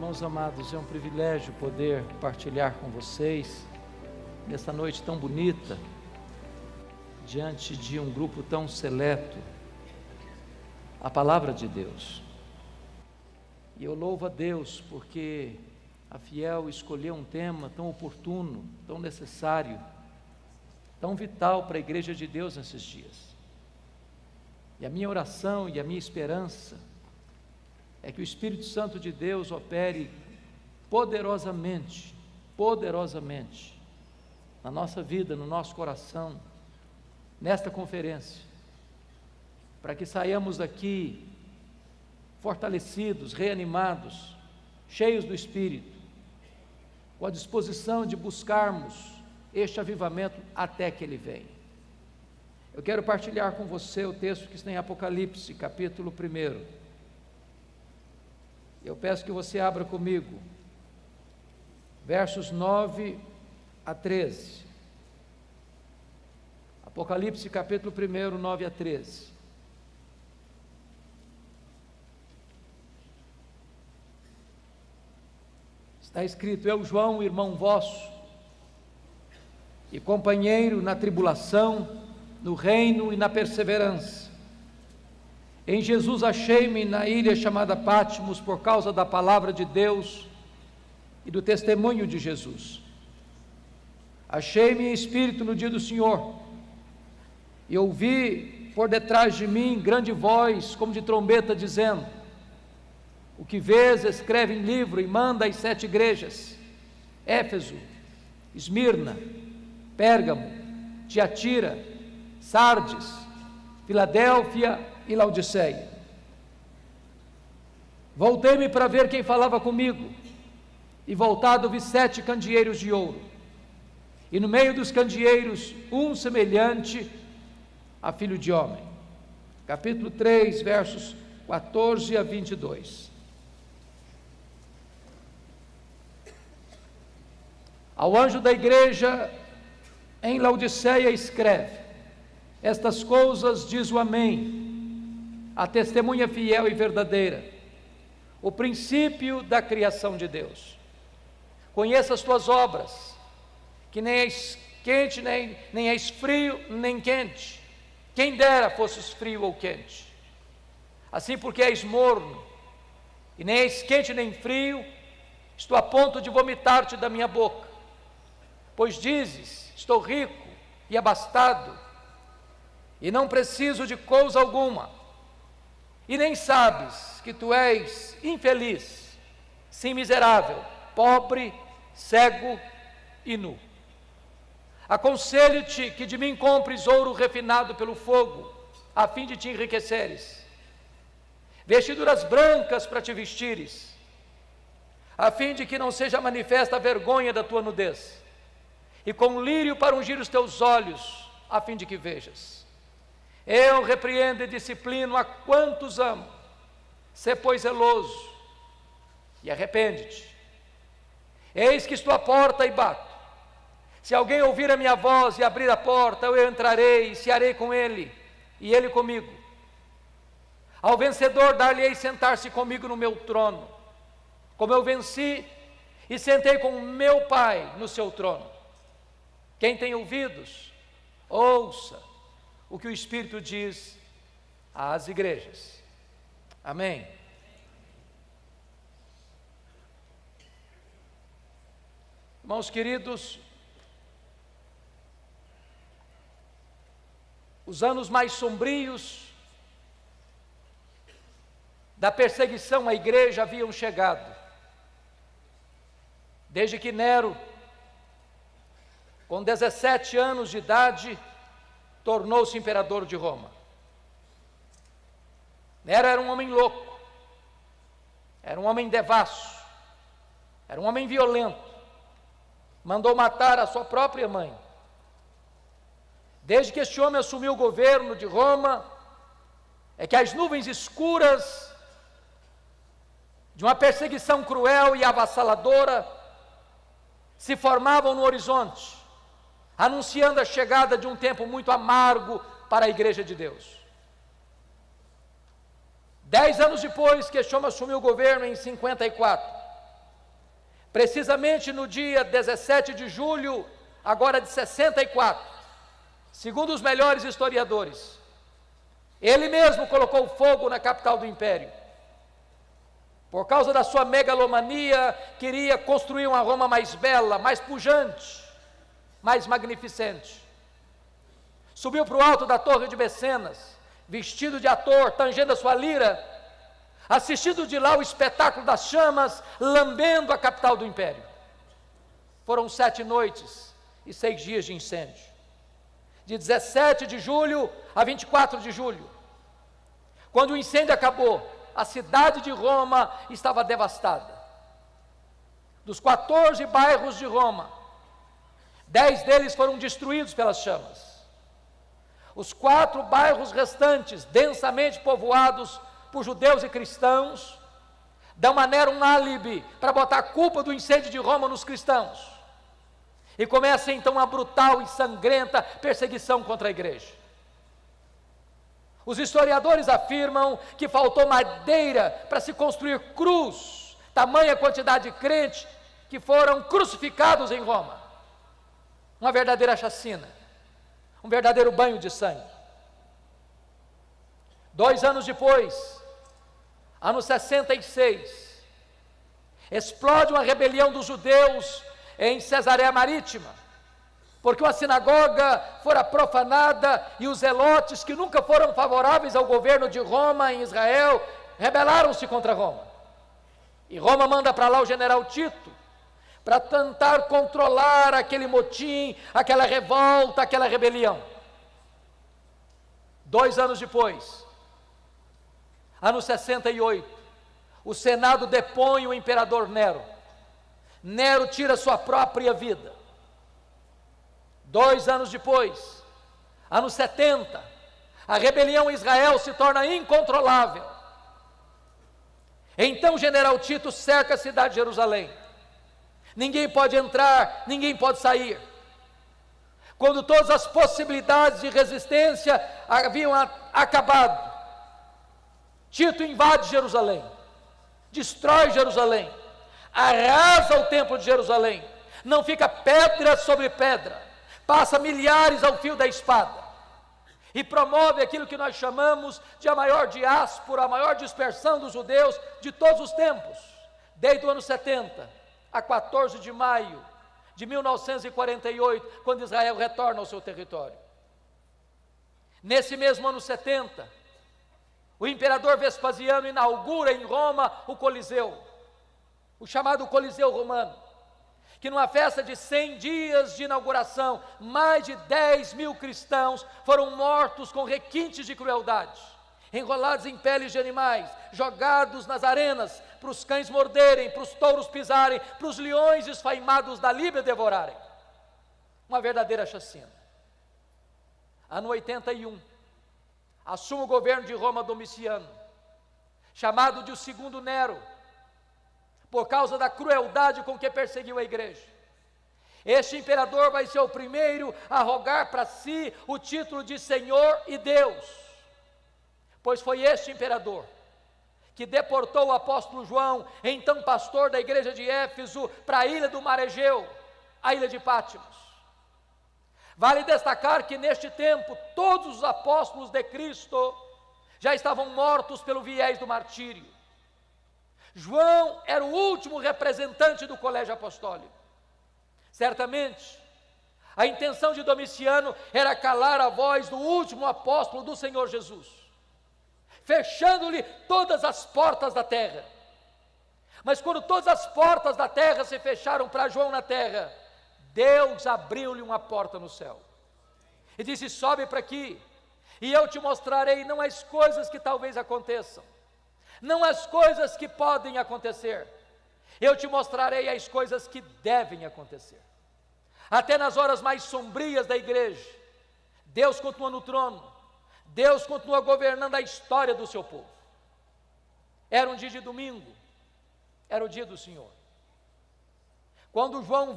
Irmãos amados, é um privilégio poder partilhar com vocês nesta noite tão bonita, diante de um grupo tão seleto, a palavra de Deus. E eu louvo a Deus porque a Fiel escolheu um tema tão oportuno, tão necessário, tão vital para a igreja de Deus nesses dias. E a minha oração e a minha esperança é que o Espírito Santo de Deus opere poderosamente na nossa vida, no nosso coração, nesta conferência, para que saiamos daqui fortalecidos, reanimados, cheios do Espírito, com a disposição de buscarmos este avivamento até que ele venha. Eu quero partilhar com você o texto que está em Apocalipse, capítulo 1. Eu peço que você abra comigo, versos 9 a 13. Apocalipse, capítulo 1, 9 a 13. Está escrito: Eu, João, irmão vosso, e companheiro na tribulação, no reino e na perseverança. Em Jesus achei-me na ilha chamada Patmos por causa da palavra de Deus e do testemunho de Jesus. Achei-me em espírito no dia do Senhor, e ouvi por detrás de mim grande voz, como de trombeta, dizendo: O que vês, escreve em livro e manda às 7 igrejas: Éfeso, Esmirna, Pérgamo, Tiatira, Sardes, Filadélfia e Laodiceia. Voltei-me para ver quem falava comigo, e voltado vi 7 candeeiros de ouro, e no meio dos candeeiros um semelhante a filho de homem. Capítulo 3, versos 14 a 22. Ao anjo da igreja em Laodiceia escreve: Estas coisas diz o Amém, a testemunha fiel e verdadeira, o princípio da criação de Deus. Conheça as tuas obras, que nem és quente, nem és frio, nem quente. Quem dera fosses frio ou quente. Assim, porque és morno, e nem és quente nem frio, estou a ponto de vomitar-te da minha boca. Pois dizes: estou rico e abastado, e não preciso de coisa alguma. E nem sabes que tu és infeliz, sim, miserável, pobre, cego e nu. Aconselho-te que de mim compres ouro refinado pelo fogo, a fim de te enriqueceres, vestiduras brancas para te vestires, a fim de que não seja manifesta a vergonha da tua nudez, e com lírio para ungir os teus olhos, a fim de que vejas. Eu repreendo e disciplino a quantos amo. Sê, pois, zeloso e arrepende-te. Eis que estou à porta e bato. Se alguém ouvir a minha voz e abrir a porta, eu entrarei e cearei com ele, e ele comigo. Ao vencedor dar-lhe-ei sentar-se comigo no meu trono, como eu venci e sentei com o meu Pai no seu trono. Quem tem ouvidos, ouça o que o Espírito diz às igrejas. Amém. Irmãos queridos, os anos mais sombrios da perseguição à igreja haviam chegado, desde que Nero, com 17 anos de idade, tornou-se imperador de Roma. Nero era um homem louco, era um homem devasso, era um homem violento, mandou matar a sua própria mãe. Desde que este homem assumiu o governo de Roma, é que as nuvens escuras de uma perseguição cruel e avassaladora se formavam no horizonte, anunciando a chegada de um tempo muito amargo para a igreja de Deus. 10 anos depois que este homem assumiu o governo, em 54, precisamente no dia 17 de julho, agora de 64, segundo os melhores historiadores, ele mesmo colocou fogo na capital do império. Por causa da sua megalomania, queria construir uma Roma mais bela, mais pujante, mais magnificente. Subiu para o alto da torre de Mecenas, vestido de ator, tangendo a sua lira, assistindo de lá o espetáculo das chamas, lambendo a capital do império. Foram 7 noites e 6 dias de incêndio, de 17 de julho a 24 de julho. Quando o incêndio acabou, a cidade de Roma estava devastada. Dos 14 bairros de Roma, 10 deles foram destruídos pelas chamas. Os 4 bairros restantes, densamente povoados por judeus e cristãos, dão a Nero um álibi para botar a culpa do incêndio de Roma nos cristãos. E começa então uma brutal e sangrenta perseguição contra a igreja. Os historiadores afirmam que faltou madeira para se construir cruz, tamanha quantidade de crentes que foram crucificados em Roma. Uma verdadeira chacina, um verdadeiro banho de sangue. 2 anos depois, ano 66, explode uma rebelião dos judeus em Cesareia Marítima, porque uma sinagoga fora profanada e os zelotes, que nunca foram favoráveis ao governo de Roma em Israel, rebelaram-se contra Roma. E Roma manda para lá o general Tito, para tentar controlar aquele motim, aquela revolta, aquela rebelião. 2 anos depois, ano 68, o Senado depõe o imperador Nero. Nero tira sua própria vida. 2 anos depois, ano 70, a rebelião em Israel se torna incontrolável. Então o general Tito cerca a cidade de Jerusalém. Ninguém pode entrar, ninguém pode sair. Quando todas as possibilidades de resistência haviam acabado, Tito invade Jerusalém, destrói Jerusalém, arrasa o templo de Jerusalém, não fica pedra sobre pedra, passa milhares ao fio da espada, e promove aquilo que nós chamamos de a maior diáspora, a maior dispersão dos judeus de todos os tempos, desde o ano 70 a 14 de maio de 1948, quando Israel retorna ao seu território. Nesse mesmo ano 70, o imperador Vespasiano inaugura em Roma o Coliseu, o chamado Coliseu Romano, que numa festa de 100 dias de inauguração, mais de 10.000 cristãos foram mortos com requintes de crueldade, enrolados em peles de animais, jogados nas arenas, para os cães morderem, para os touros pisarem, para os leões esfaimados da Líbia devorarem. Uma verdadeira chacina. Ano 81, assume o governo de Roma Domiciano, chamado de o segundo Nero, por causa da crueldade com que perseguiu a igreja. Este imperador vai ser o primeiro a arrogar para si o título de Senhor e Deus, pois foi este imperador que deportou o apóstolo João, então pastor da igreja de Éfeso, para a ilha do Mar Egeu, a ilha de Pátimos. Vale destacar que neste tempo todos os apóstolos de Cristo já estavam mortos pelo viés do martírio. João era o último representante do colégio apostólico. Certamente, a intenção de Domiciano era calar a voz do último apóstolo do Senhor Jesus, fechando-lhe todas as portas da terra. Mas quando todas as portas da terra se fecharam para João na terra, Deus abriu-lhe uma porta no céu e disse: sobe para aqui e eu te mostrarei não as coisas que talvez aconteçam, não as coisas que podem acontecer, eu te mostrarei as coisas que devem acontecer. Até nas horas mais sombrias da igreja, Deus continua no trono, Deus continua governando a história do seu povo. Era um dia de domingo, era o dia do Senhor. Quando João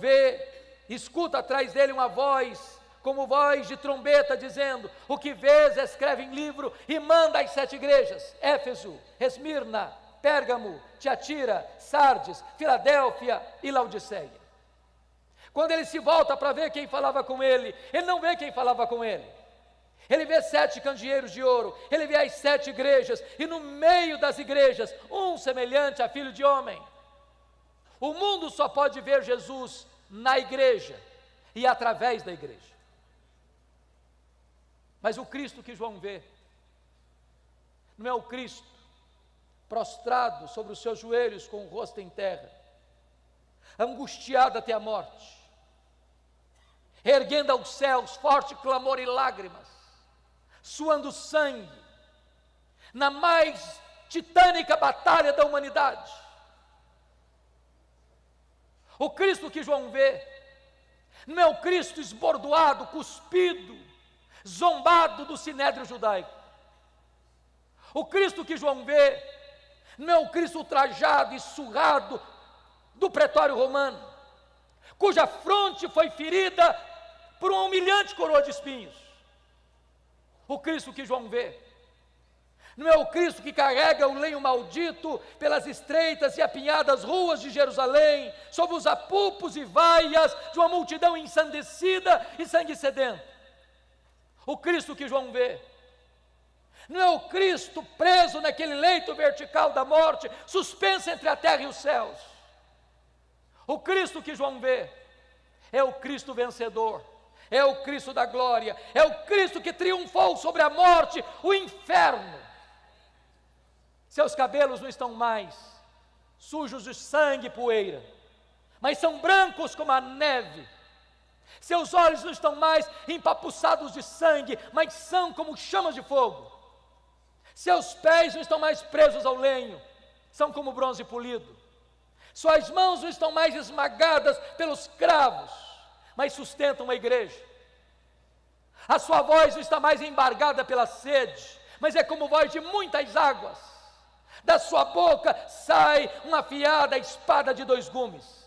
escuta atrás dele uma voz, como voz de trombeta, dizendo: o que vês escreve em livro e manda às 7 igrejas: Éfeso, Esmirna, Pérgamo, Tiatira, Sardes, Filadélfia e Laodiceia. Quando ele se volta para ver quem falava com ele, ele não vê quem falava com ele. Ele vê 7 candeeiros de ouro, ele vê as 7 igrejas, e no meio das igrejas, um semelhante a filho de homem. O mundo só pode ver Jesus na igreja e através da igreja. Mas o Cristo que João vê, não é o Cristo prostrado sobre os seus joelhos com o rosto em terra, angustiado até a morte, erguendo aos céus forte clamor e lágrimas, suando sangue, na mais titânica batalha da humanidade. O Cristo que João vê, não é o Cristo esbordoado, cuspido, zombado do sinédrio judaico. O Cristo que João vê, não é o Cristo ultrajado e surrado do pretório romano, cuja fronte foi ferida por uma humilhante coroa de espinhos. O Cristo que João vê, não é o Cristo que carrega o lenho maldito pelas estreitas e apinhadas ruas de Jerusalém, sob os apupos e vaias de uma multidão ensandecida e sangue sedento. O Cristo que João vê, não é o Cristo preso naquele leito vertical da morte, suspenso entre a terra e os céus. O Cristo que João vê, é o Cristo vencedor, é o Cristo da glória, é o Cristo que triunfou sobre a morte, o inferno. Seus cabelos não estão mais sujos de sangue e poeira, mas são brancos como a neve. Seus olhos não estão mais empapuçados de sangue, mas são como chamas de fogo. Seus pés não estão mais presos ao lenho, são como bronze polido. Suas mãos não estão mais esmagadas pelos cravos, mas sustentam a igreja. A sua voz não está mais embargada pela sede, mas é como voz de muitas águas. Da sua boca sai uma afiada espada de 2 gumes.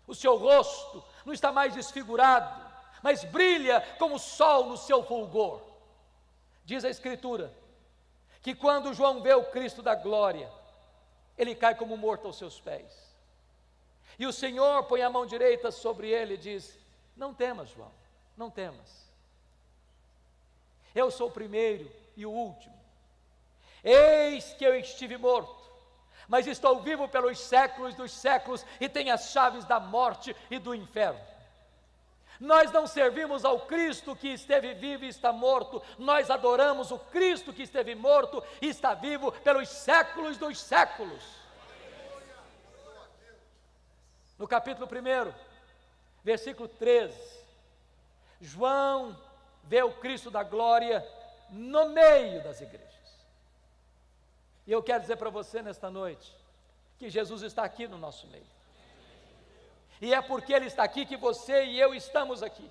O seu rosto não está mais desfigurado, mas brilha como o sol no seu fulgor. Diz a Escritura que quando João vê o Cristo da glória, ele cai como morto aos seus pés. E o Senhor põe a mão direita sobre ele e diz: não temas, João, não temas. Eu sou o primeiro e o último. Eis que eu estive morto, mas estou vivo pelos séculos dos séculos e tenho as chaves da morte e do inferno. Nós não servimos ao Cristo que esteve vivo e está morto, nós adoramos o Cristo que esteve morto e está vivo pelos séculos dos séculos. No capítulo 1, versículo 13, João vê o Cristo da glória no meio das igrejas. E eu quero dizer para você nesta noite, que Jesus está aqui no nosso meio. E é porque Ele está aqui que você e eu estamos aqui.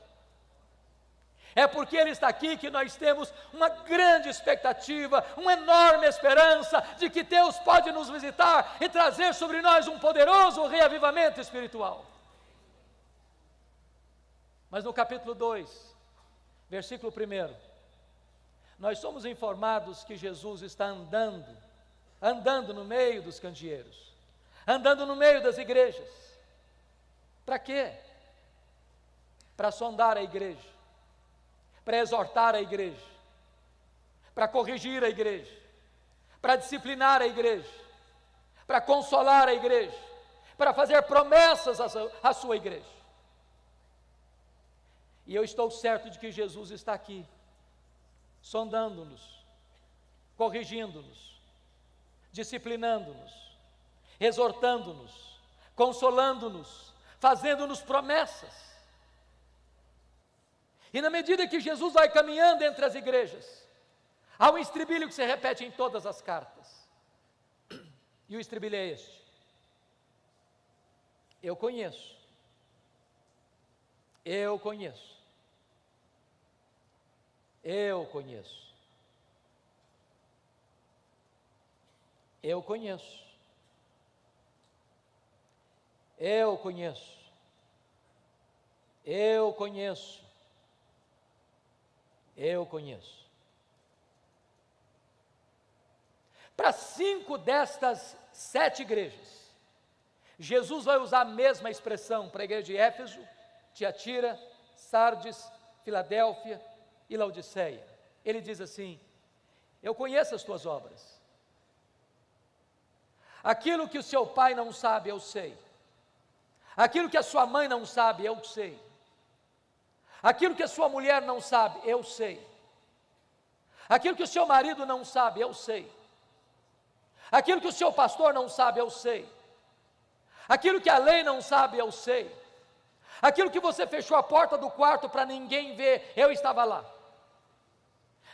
É porque Ele está aqui que nós temos uma grande expectativa, uma enorme esperança de que Deus pode nos visitar e trazer sobre nós um poderoso reavivamento espiritual. Mas no capítulo 2, versículo 1, nós somos informados que Jesus está andando no meio dos candeeiros, andando no meio das igrejas. Para quê? Para sondar a igreja, para exortar a igreja, para corrigir a igreja, para disciplinar a igreja, para consolar a igreja, para fazer promessas à sua igreja. E eu estou certo de que Jesus está aqui, sondando-nos, corrigindo-nos, disciplinando-nos, exortando-nos, consolando-nos, fazendo-nos promessas. E na medida que Jesus vai caminhando entre as igrejas, há um estribilho que se repete em todas as cartas. E o estribilho é este: eu conheço, eu conheço, eu conheço, eu conheço, eu conheço, eu conheço, eu conheço. Para 5 destas 7 igrejas. Jesus vai usar a mesma expressão para a igreja de Éfeso, Tiatira, Sardes, Filadélfia e Laodiceia. Ele diz assim: eu conheço as tuas obras. Aquilo que o seu pai não sabe, eu sei. Aquilo que a sua mãe não sabe, eu sei. Aquilo que a sua mulher não sabe, eu sei. Aquilo que o seu marido não sabe, eu sei. Aquilo que o seu pastor não sabe, eu sei. Aquilo que a lei não sabe, eu sei. Aquilo que você fechou a porta do quarto para ninguém ver, eu estava lá.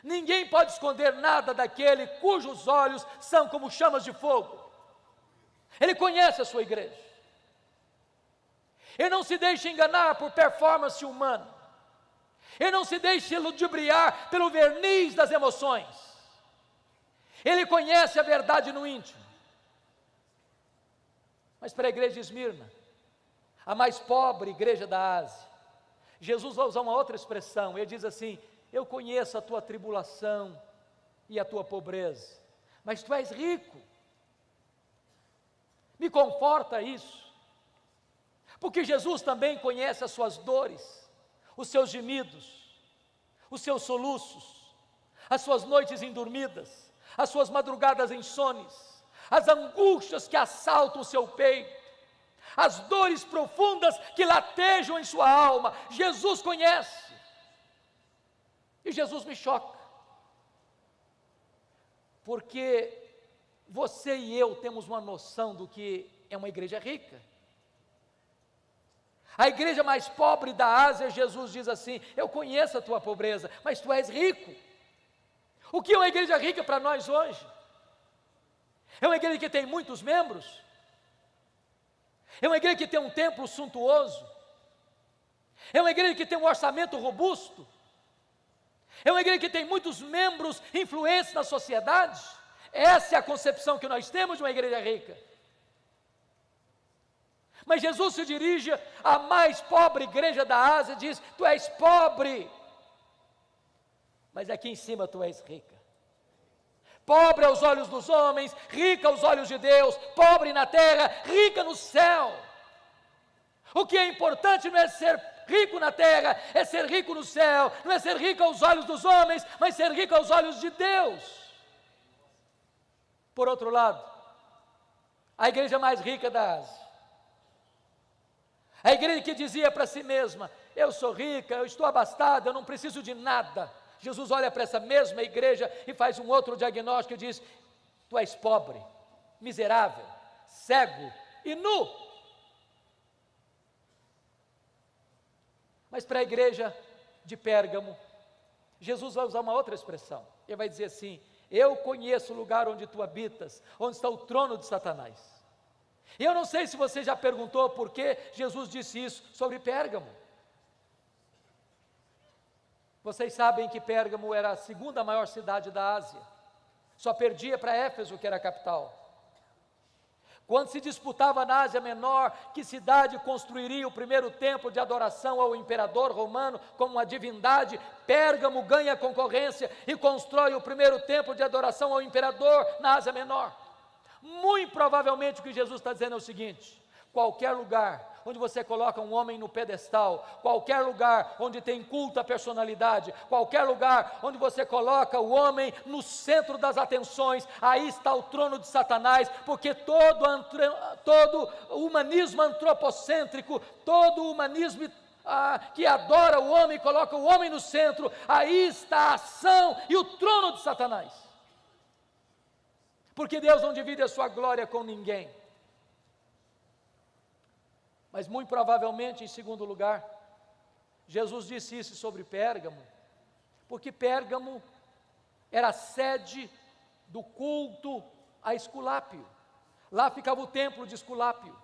Ninguém pode esconder nada daquele cujos olhos são como chamas de fogo. Ele conhece a sua igreja. Ele não se deixa enganar por performance humana. Ele não se deixa ludibriar pelo verniz das emoções. Ele conhece a verdade no íntimo. Mas para a igreja de Esmirna, a mais pobre igreja da Ásia, Jesus vai usar uma outra expressão. Ele diz assim: eu conheço a tua tribulação e a tua pobreza, mas tu és rico. Me conforta isso, porque Jesus também conhece as suas dores, os seus gemidos, os seus soluços, as suas noites indormidas, as suas madrugadas insones, as angústias que assaltam o seu peito, as dores profundas que latejam em sua alma. Jesus conhece. E Jesus me choca, porque você e eu temos uma noção do que é uma igreja rica. A igreja mais pobre da Ásia, Jesus diz assim: eu conheço a tua pobreza, mas tu és rico. O que é uma igreja rica para nós hoje? É uma igreja que tem muitos membros? É uma igreja que tem um templo suntuoso? É uma igreja que tem um orçamento robusto? É uma igreja que tem muitos membros influentes na sociedade? Essa é a concepção que nós temos de uma igreja rica. Mas Jesus se dirige à mais pobre igreja da Ásia e diz: tu és pobre, mas aqui em cima tu és rica. Pobre aos olhos dos homens, rica aos olhos de Deus, pobre na terra, rica no céu. O que é importante não é ser rico na terra, é ser rico no céu. Não é ser rico aos olhos dos homens, mas ser rico aos olhos de Deus. Por outro lado, a igreja mais rica da Ásia, a igreja que dizia para si mesma: eu sou rica, eu estou abastada, eu não preciso de nada. Jesus olha para essa mesma igreja e faz um outro diagnóstico e diz: tu és pobre, miserável, cego e nu. Mas para a igreja de Pérgamo, Jesus vai usar uma outra expressão. Ele vai dizer assim: eu conheço o lugar onde tu habitas, onde está o trono de Satanás. E eu não sei se você já perguntou por que Jesus disse isso sobre Pérgamo. Vocês sabem que Pérgamo era a segunda maior cidade da Ásia, só perdia para Éfeso, que era a capital. Quando se disputava na Ásia Menor que cidade construiria o primeiro templo de adoração ao imperador romano como uma divindade, Pérgamo ganha concorrência e constrói o primeiro templo de adoração ao imperador na Ásia Menor. Muito provavelmente o que Jesus está dizendo é o seguinte: qualquer lugar onde você coloca um homem no pedestal, qualquer lugar onde tem culto à personalidade, qualquer lugar onde você coloca o homem no centro das atenções, aí está o trono de Satanás, porque todo o humanismo antropocêntrico, todo o humanismo que adora o homem, coloca o homem no centro, aí está a ação e o trono de Satanás. Porque Deus não divide a sua glória com ninguém. Mas muito provavelmente, em segundo lugar, Jesus disse isso sobre Pérgamo, porque Pérgamo era a sede do culto a Esculápio. Lá ficava o templo de Esculápio.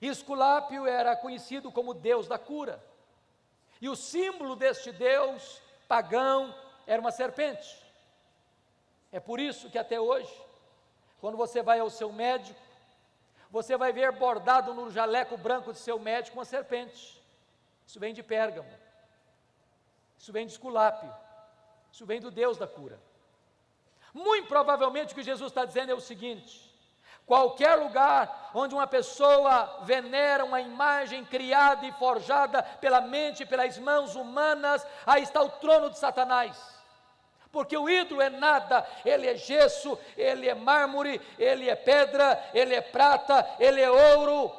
E Esculápio era conhecido como Deus da cura. E o símbolo deste Deus pagão era uma serpente. É por isso que até hoje, quando você vai ao seu médico, você vai ver bordado no jaleco branco de seu médico uma serpente. Isso vem de Pérgamo. Isso vem de Esculápio. Isso vem do Deus da cura. Muito provavelmente o que Jesus está dizendo é o seguinte: Qualquer lugar onde uma pessoa venera uma imagem criada e forjada pela mente, pelas mãos humanas, aí está o trono de Satanás. Porque o ídolo é nada, ele é gesso, ele é mármore, ele é pedra, ele é prata, ele é ouro.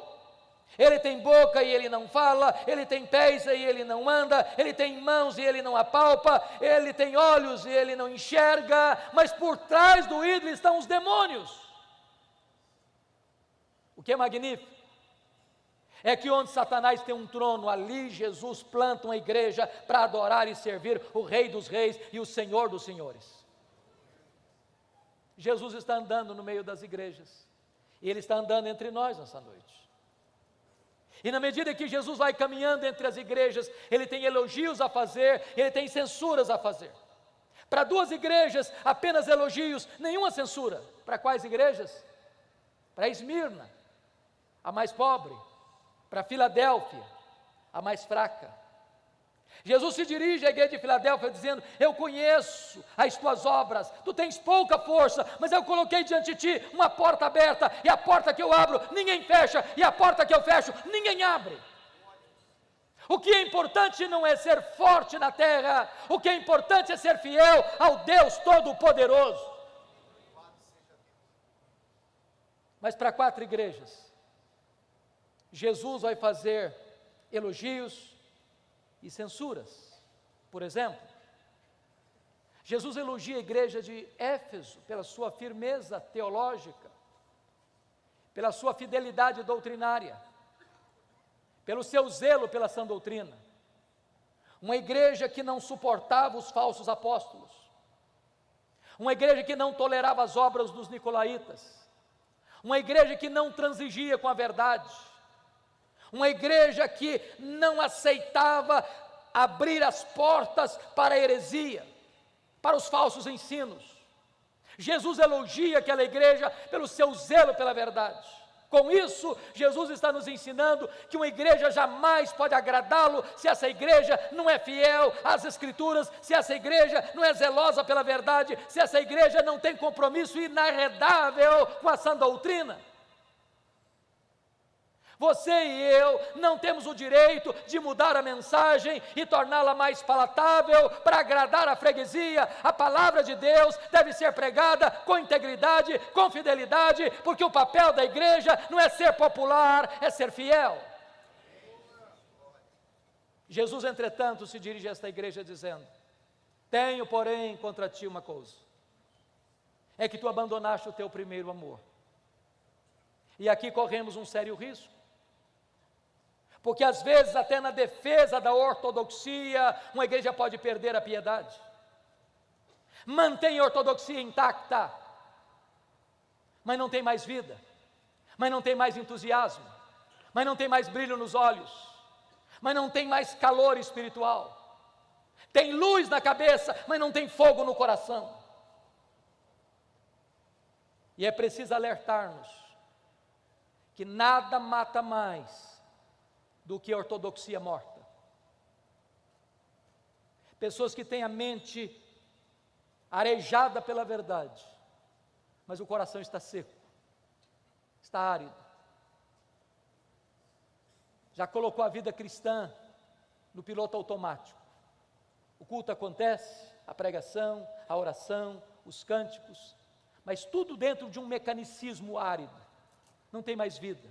Ele tem boca e ele não fala, ele tem pés e ele não anda, ele tem mãos e ele não apalpa, ele tem olhos e ele não enxerga, mas por trás do ídolo estão os demônios. O que é magnífico é que onde Satanás tem um trono, ali Jesus planta uma igreja para adorar e servir o Rei dos Reis e o Senhor dos Senhores. Jesus está andando no meio das igrejas, e Ele está andando entre nós nessa noite. E na medida que Jesus vai caminhando entre as igrejas, Ele tem elogios a fazer, Ele tem censuras a fazer. Para 2 igrejas, apenas elogios, nenhuma censura. Para quais igrejas? Para Esmirna, a mais pobre. Para Filadélfia, a mais fraca. Jesus se dirige à igreja de Filadélfia dizendo: eu conheço as tuas obras, tu tens pouca força, mas eu coloquei diante de ti uma porta aberta, e a porta que eu abro, ninguém fecha, e a porta que eu fecho, ninguém abre. O que é importante não é ser forte na terra, o que é importante é ser fiel ao Deus Todo-Poderoso. Mas para 4 igrejas, Jesus vai fazer elogios e censuras. Por exemplo, Jesus elogia a igreja de Éfeso pela sua firmeza teológica, pela sua fidelidade doutrinária, pelo seu zelo pela sã doutrina. Uma igreja que não suportava os falsos apóstolos, uma igreja que não tolerava as obras dos nicolaítas, uma igreja que não transigia com a verdade, uma igreja que não aceitava abrir as portas para a heresia, para os falsos ensinos. Jesus elogia aquela igreja pelo seu zelo pela verdade. Com isso, Jesus está nos ensinando que uma igreja jamais pode agradá-lo se essa igreja não é fiel às Escrituras, se essa igreja não é zelosa pela verdade, se essa igreja não tem compromisso inarredável com a sã doutrina. Você e eu não temos o direito de mudar a mensagem e torná-la mais palatável para agradar a freguesia. A palavra de Deus deve ser pregada com integridade, com fidelidade, porque o papel da igreja não é ser popular, é ser fiel. Jesus, entretanto, se dirige a esta igreja dizendo: tenho, porém, contra ti uma coisa, é que tu abandonaste o teu primeiro amor. E aqui corremos um sério risco, porque às vezes até na defesa da ortodoxia, uma igreja pode perder a piedade. Mantém a ortodoxia intacta, mas não tem mais vida, mas não tem mais entusiasmo, mas não tem mais brilho nos olhos, mas não tem mais calor espiritual. Tem luz na cabeça, mas não tem fogo no coração. E é preciso alertar-nos que nada mata mais do que a ortodoxia morta. Pessoas que têm a mente arejada pela verdade, mas o coração está seco, está árido. Já colocou a vida cristã no piloto automático. O culto acontece, a pregação, a oração, os cânticos, mas tudo dentro de um mecanicismo árido. Não tem mais vida,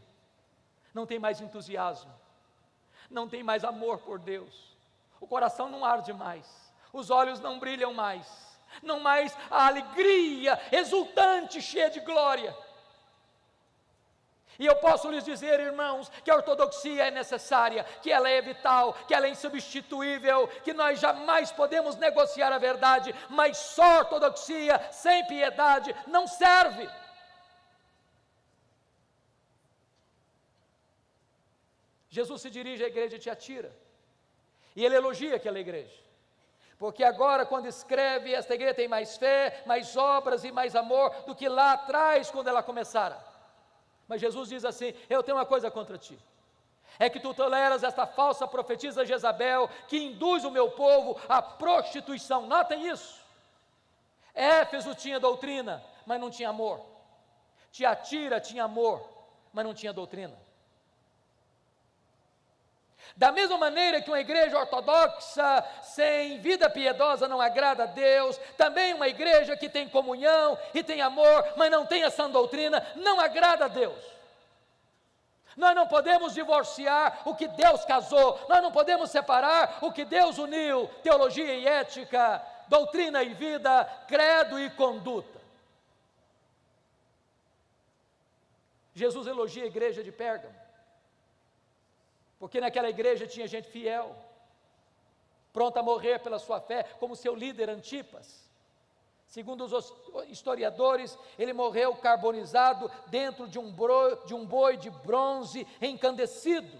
não tem mais entusiasmo, não tem mais amor por Deus, o coração não arde mais, os olhos não brilham mais, não mais a alegria exultante, cheia de glória. E eu posso lhes dizer, irmãos, que a ortodoxia é necessária, que ela é vital, que ela é insubstituível, que nós jamais podemos negociar a verdade, mas só a ortodoxia sem piedade não serve. Jesus se dirige à igreja de Tiatira, e ele elogia aquela igreja, porque agora quando escreve, esta igreja tem mais fé, mais obras e mais amor do que lá atrás quando ela começara. Mas Jesus diz assim: eu tenho uma coisa contra ti, é que tu toleras esta falsa profetisa Jezabel, que induz o meu povo à prostituição. Notem isso. Éfeso tinha doutrina, mas não tinha amor. Tiatira tinha amor, mas não tinha doutrina. Da mesma maneira que uma igreja ortodoxa, sem vida piedosa, não agrada a Deus, também uma igreja que tem comunhão e tem amor, mas não tem a sã doutrina, não agrada a Deus. Nós não podemos divorciar o que Deus casou, nós não podemos separar o que Deus uniu, teologia e ética, doutrina e vida, credo e conduta. Jesus elogia a igreja de Pérgamo, porque naquela igreja tinha gente fiel, pronta a morrer pela sua fé, como seu líder Antipas. Segundo os historiadores, ele morreu carbonizado dentro de um boi de bronze encandecido.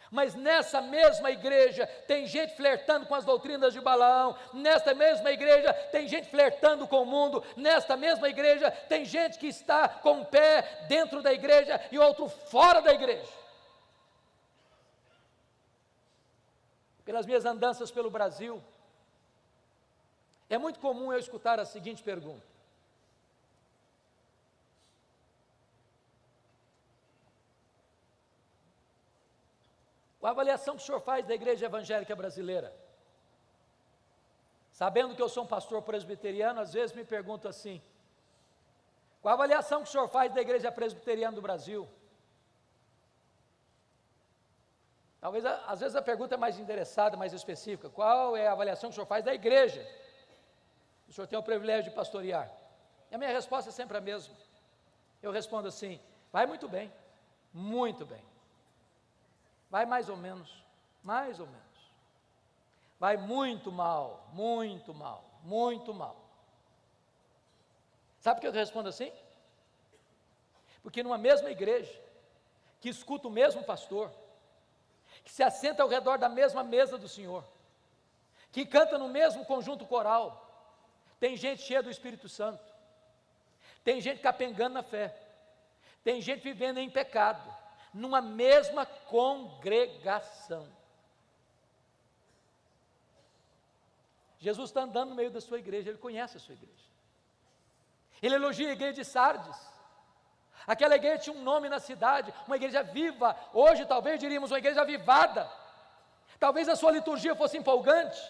Mas nessa mesma igreja tem gente flertando com as doutrinas de Balaão, nesta mesma igreja tem gente flertando com o mundo, nesta mesma igreja tem gente que está com um pé dentro da igreja e outro fora da igreja. Pelas minhas andanças pelo Brasil, é muito comum eu escutar a seguinte pergunta: qual a avaliação que o senhor faz da igreja evangélica brasileira? Sabendo que eu sou um pastor presbiteriano, às vezes me pergunto assim: qual a avaliação que o senhor faz da igreja presbiteriana do Brasil? Talvez, às vezes a pergunta é mais interessada, mais específica: qual é a avaliação que o senhor faz da igreja? O senhor tem o privilégio de pastorear. E a minha resposta é sempre a mesma. Eu respondo assim: vai muito bem, muito bem. Vai mais ou menos, mais ou menos. Vai muito mal, muito mal, muito mal. Sabe por que eu respondo assim? Porque numa mesma igreja, que escuta o mesmo pastor, que se assenta ao redor da mesma mesa do Senhor, que canta no mesmo conjunto coral, tem gente cheia do Espírito Santo, tem gente capengando na fé, tem gente vivendo em pecado, numa mesma congregação. Jesus está andando no meio da sua igreja, ele conhece a sua igreja. Ele elogia a igreja de Sardes. Aquela igreja tinha um nome na cidade, uma igreja viva. Hoje talvez diríamos uma igreja avivada. Talvez a sua liturgia fosse empolgante.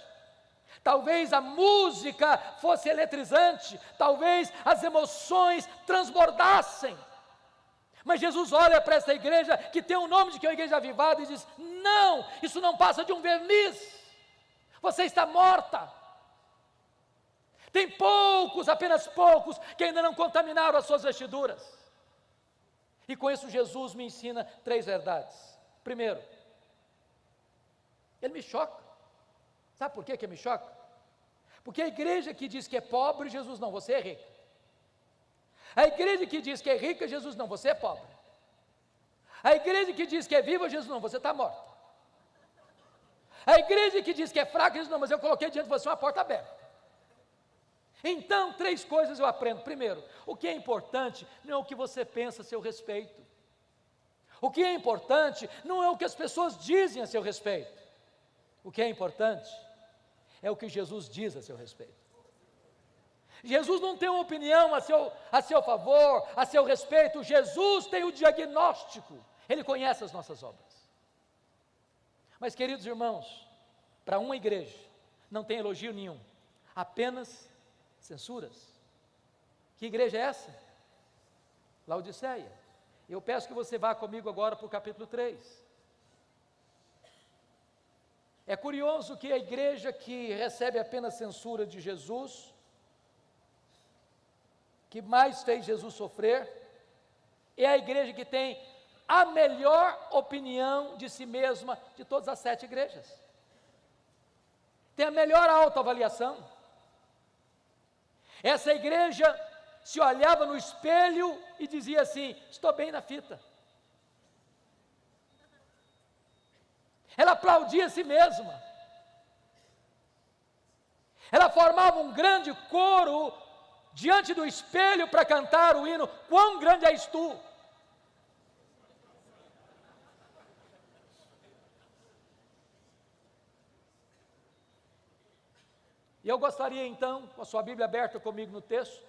Talvez a música fosse eletrizante. Talvez as emoções transbordassem. Mas Jesus olha para essa igreja que tem o nome de que é uma igreja avivada e diz: não, isso não passa de um verniz. Você está morta. Tem poucos, apenas poucos, que ainda não contaminaram as suas vestiduras. E com isso Jesus me ensina 3 verdades. Primeiro, ele me choca. Sabe por que me choca? Porque a igreja que diz que é pobre, Jesus não, você é rica. A igreja que diz que é rica, Jesus não, você é pobre. A igreja que diz que é viva, Jesus não, você está morta. A igreja que diz que é fraca, Jesus não, mas eu coloquei diante de você uma porta aberta. Então, 3 coisas eu aprendo. Primeiro, o que é importante não é o que você pensa a seu respeito. O que é importante não é o que as pessoas dizem a seu respeito. O que é importante é o que Jesus diz a seu respeito. Jesus não tem uma opinião a seu favor, a seu respeito. Jesus tem o diagnóstico. Ele conhece as nossas obras. Mas, queridos irmãos, para uma igreja não tem elogio nenhum, apenas censuras. Que igreja é essa? Laodiceia. Eu peço que você vá comigo agora para o capítulo 3. É curioso que a igreja que recebe apenas censura de Jesus, que mais fez Jesus sofrer, é a igreja que tem a melhor opinião de si mesma de todas as 7 igrejas. Tem a melhor autoavaliação. Essa igreja se olhava no espelho e dizia assim: estou bem na fita. Ela aplaudia a si mesma. Ela formava um grande coro diante do espelho para cantar o hino: quão grande és tu. E eu gostaria então, com a sua Bíblia aberta comigo no texto,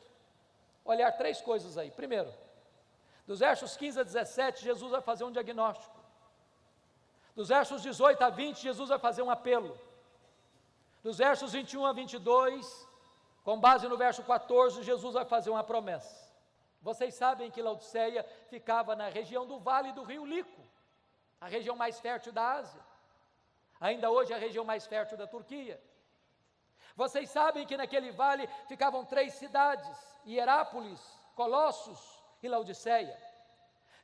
olhar 3 coisas aí. Primeiro, Dos versos 15 a 17, Jesus vai fazer um diagnóstico. Dos versos 18 a 20, Jesus vai fazer um apelo. Dos versos 21 a 22, com base no verso 14, Jesus vai fazer uma promessa. Vocês sabem que Laodiceia ficava na região do vale do rio Lico, a região mais fértil da Ásia. Ainda hoje é a região mais fértil da Turquia. Vocês sabem que naquele vale ficavam 3 cidades, Hierápolis, Colossos e Laodiceia,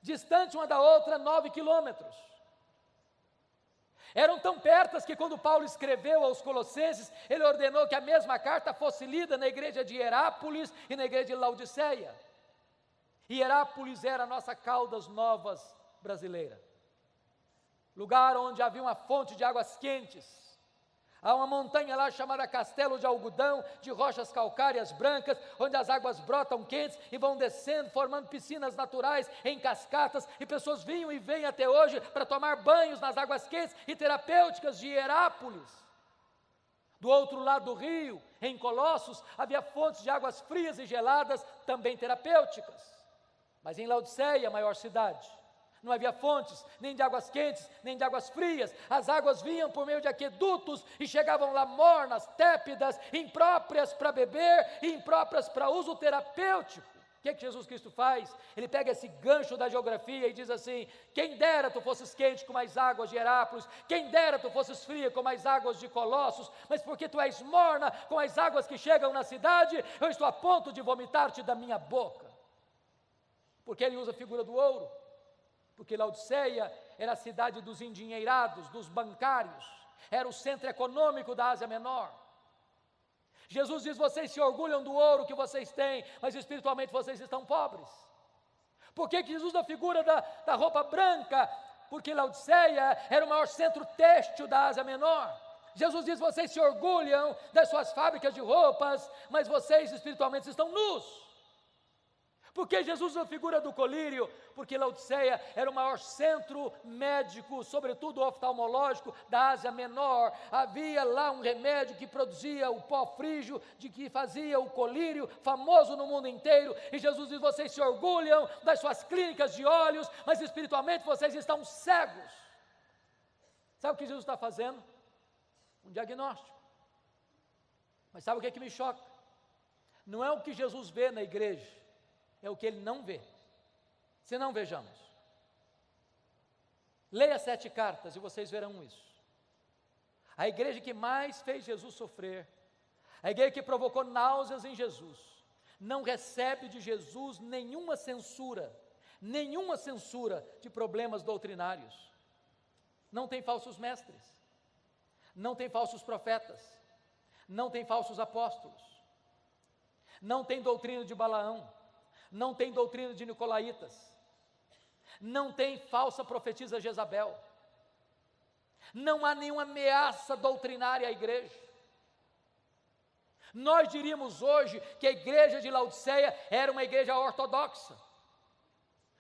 distante uma da outra 9 quilômetros. Eram tão pertas que quando Paulo escreveu aos Colossenses, ele ordenou que a mesma carta fosse lida na igreja de Hierápolis e na igreja de Laodiceia. Hierápolis era a nossa Caldas Novas brasileira, lugar onde havia uma fonte de águas quentes. Há uma montanha lá chamada Castelo de Algodão, de rochas calcárias brancas, onde as águas brotam quentes e vão descendo, formando piscinas naturais em cascatas, e pessoas vinham e vêm até hoje para tomar banhos nas águas quentes e terapêuticas de Hierápolis. Do outro lado do rio, em Colossos, havia fontes de águas frias e geladas, também terapêuticas. Mas em Laodiceia, a maior cidade, não havia fontes, nem de águas quentes, nem de águas frias. As águas vinham por meio de aquedutos e chegavam lá mornas, tépidas, impróprias para beber e impróprias para uso terapêutico. O que Jesus Cristo faz? Ele pega esse gancho da geografia e diz assim: quem dera tu fosses quente como as águas de Hierápolis, quem dera tu fosses fria como as águas de Colossos, mas porque tu és morna com as águas que chegam na cidade, eu estou a ponto de vomitar-te da minha boca. Porque ele usa a figura do ouro, porque Laodiceia era a cidade dos endinheirados, dos bancários, era o centro econômico da Ásia Menor. Jesus diz: vocês se orgulham do ouro que vocês têm, mas espiritualmente vocês estão pobres. Por que Jesus usa a figura da roupa branca? Porque Laodiceia era o maior centro têxtil da Ásia Menor. Jesus diz: vocês se orgulham das suas fábricas de roupas, mas vocês espiritualmente estão nus. Por que Jesus usa a figura do colírio? Porque Laodiceia era o maior centro médico, sobretudo oftalmológico, da Ásia Menor. Havia lá um remédio que produzia o pó frígio, de que fazia o colírio, famoso no mundo inteiro. E Jesus diz: vocês se orgulham das suas clínicas de olhos, mas espiritualmente vocês estão cegos. Sabe o que Jesus está fazendo? Um diagnóstico. Mas sabe o que me choca? Não é o que Jesus vê na igreja, é o que ele não vê. Se não, vejamos. Leia 7 cartas e vocês verão isso. A igreja que mais fez Jesus sofrer, a igreja que provocou náuseas em Jesus, não recebe de Jesus nenhuma censura de problemas doutrinários. Não tem falsos mestres, não tem falsos profetas, não tem falsos apóstolos, não tem doutrina de Balaão, não tem doutrina de Nicolaítas, não tem falsa profetisa Jezabel, não há nenhuma ameaça doutrinária à igreja. Nós diríamos hoje que a igreja de Laodiceia era uma igreja ortodoxa,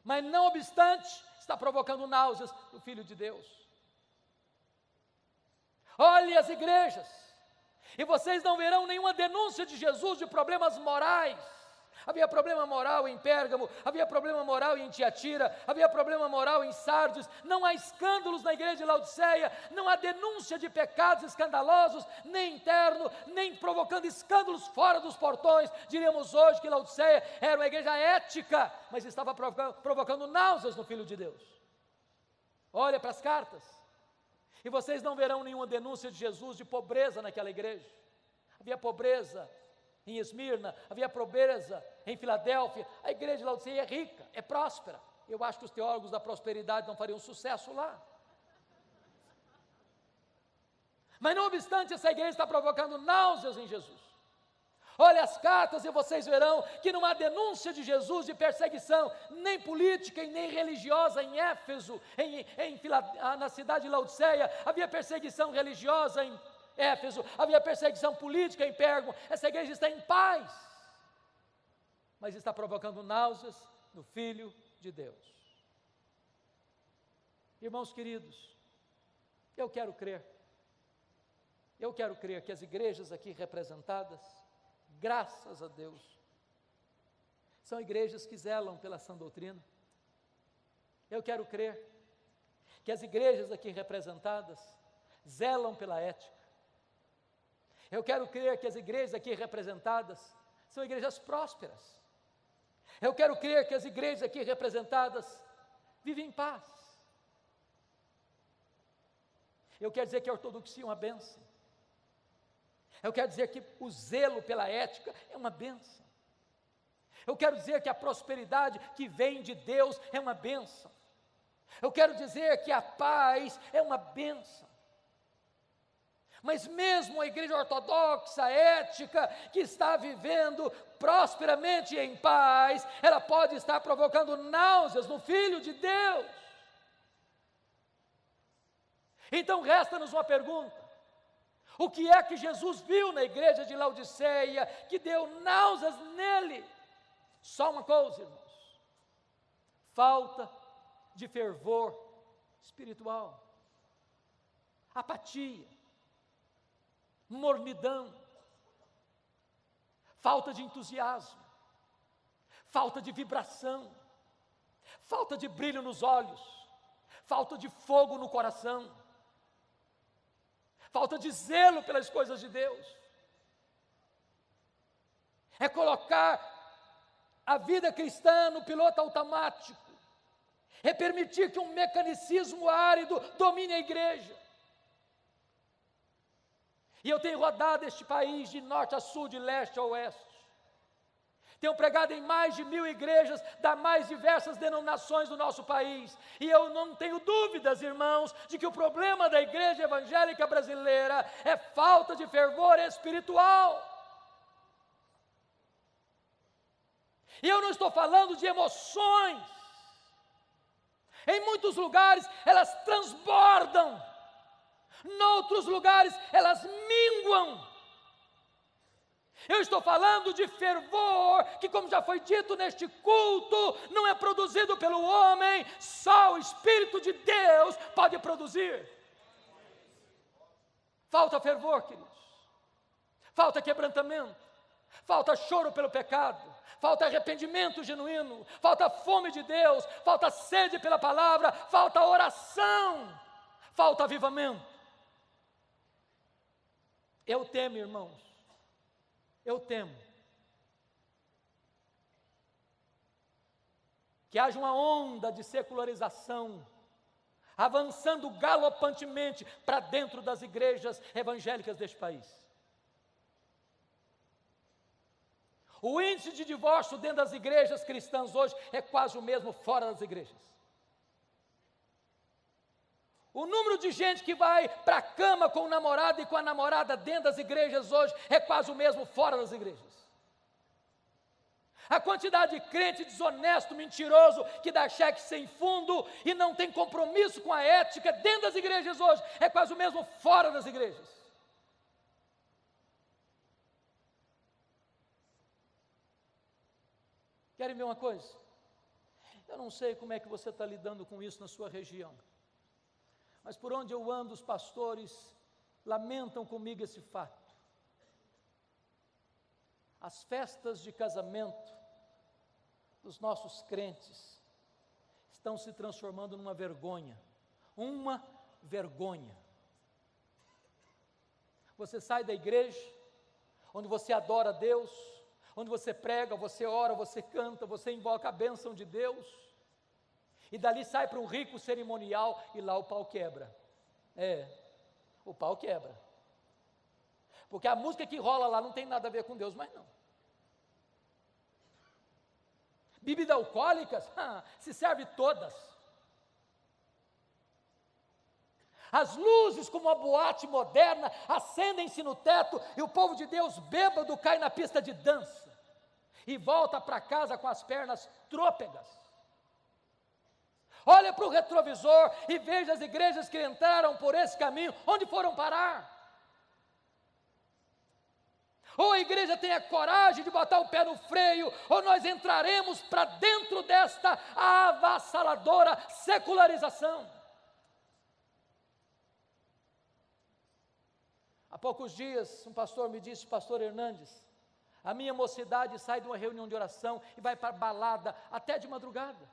mas não obstante, está provocando náuseas do Filho de Deus. Olhe as igrejas, e vocês não verão nenhuma denúncia de Jesus de problemas morais. Havia problema moral em Pérgamo, havia problema moral em Tiatira, havia problema moral em Sardes. Não há escândalos na igreja de Laodiceia, não há denúncia de pecados escandalosos, nem interno, nem provocando escândalos fora dos portões. Diríamos hoje que Laodiceia era uma igreja ética, mas estava provocando náuseas no Filho de Deus. Olha para as cartas, e vocês não verão nenhuma denúncia de Jesus de pobreza naquela igreja. Havia pobreza em Esmirna, havia pobreza em Filadélfia. A igreja de Laodiceia é rica, é próspera. Eu acho que os teólogos da prosperidade não fariam sucesso lá. Mas não obstante, essa igreja está provocando náuseas em Jesus. Olha as cartas e vocês verão que não há denúncia de Jesus de perseguição, nem política e nem religiosa em Éfeso, na cidade de Laodiceia. Havia perseguição religiosa em Éfeso, havia perseguição política em Pérgamo. Essa igreja está em paz, mas está provocando náuseas no Filho de Deus. Irmãos queridos, eu quero crer que as igrejas aqui representadas, graças a Deus, são igrejas que zelam pela sã doutrina, Eu quero crer que as igrejas aqui representadas zelam pela ética. Eu quero crer que as igrejas aqui representadas são igrejas prósperas. Eu quero crer que as igrejas aqui representadas vivem em paz. Eu quero dizer que a ortodoxia é uma bênção. Eu quero dizer que o zelo pela ética é uma bênção. Eu quero dizer que a prosperidade que vem de Deus é uma bênção. Eu quero dizer que a paz é uma bênção. Mas mesmo a igreja ortodoxa, ética, que está vivendo prosperamente e em paz, ela pode estar provocando náuseas no Filho de Deus. Então resta-nos uma pergunta: o que é que Jesus viu na igreja de Laodiceia que deu náuseas nele? Só uma coisa, irmãos: falta de fervor espiritual, apatia, mornidão, falta de entusiasmo, falta de vibração, falta de brilho nos olhos, falta de fogo no coração, falta de zelo pelas coisas de Deus. É colocar a vida cristã no piloto automático, é permitir que um mecanicismo árido domine a igreja. E eu tenho rodado este país de norte a sul, de leste a oeste. Tenho pregado em mais de 1000 igrejas das mais diversas denominações do nosso país. E eu não tenho dúvidas, irmãos, de que o problema da igreja evangélica brasileira é falta de fervor espiritual. E eu não estou falando de emoções. Em muitos lugares elas transbordam. Noutros lugares elas minguam. Eu estou falando de fervor, que, como já foi dito neste culto, não é produzido pelo homem, só o Espírito de Deus pode produzir. Falta fervor, queridos, falta quebrantamento, falta choro pelo pecado, falta arrependimento genuíno, falta fome de Deus, falta sede pela palavra, falta oração, falta avivamento. Eu temo, irmãos, eu temo que haja uma onda de secularização avançando galopantemente para dentro das igrejas evangélicas deste país. O índice de divórcio dentro das igrejas cristãs hoje é quase o mesmo fora das igrejas. O número de gente que vai para a cama com o namorado e com a namorada dentro das igrejas hoje é quase o mesmo fora das igrejas. A quantidade de crente desonesto, mentiroso, que dá cheque sem fundo e não tem compromisso com a ética dentro das igrejas hoje é quase o mesmo fora das igrejas. Querem ver uma coisa? Eu não sei como é que você está lidando com isso na sua região. Mas por onde eu ando, os pastores lamentam comigo esse fato. As festas de casamento dos nossos crentes estão se transformando numa vergonha. Uma vergonha. Você sai da igreja, onde você adora a Deus, onde você prega, você ora, você canta, você invoca a bênção de Deus. E dali sai para um rico cerimonial e lá o pau quebra. O pau quebra. Porque a música que rola lá não tem nada a ver com Deus, mas não. Bebidas alcoólicas, se serve todas. As luzes, como uma boate moderna, acendem-se no teto e o povo de Deus bêbado cai na pista de dança e volta para casa com as pernas trôpegas. Olha para o retrovisor e veja as igrejas que entraram por esse caminho, onde foram parar. Ou a igreja tem a coragem de botar o pé no freio, ou nós entraremos para dentro desta avassaladora secularização. Há poucos dias, um pastor me disse, pastor Hernandes, a minha mocidade sai de uma reunião de oração e vai para balada até de madrugada.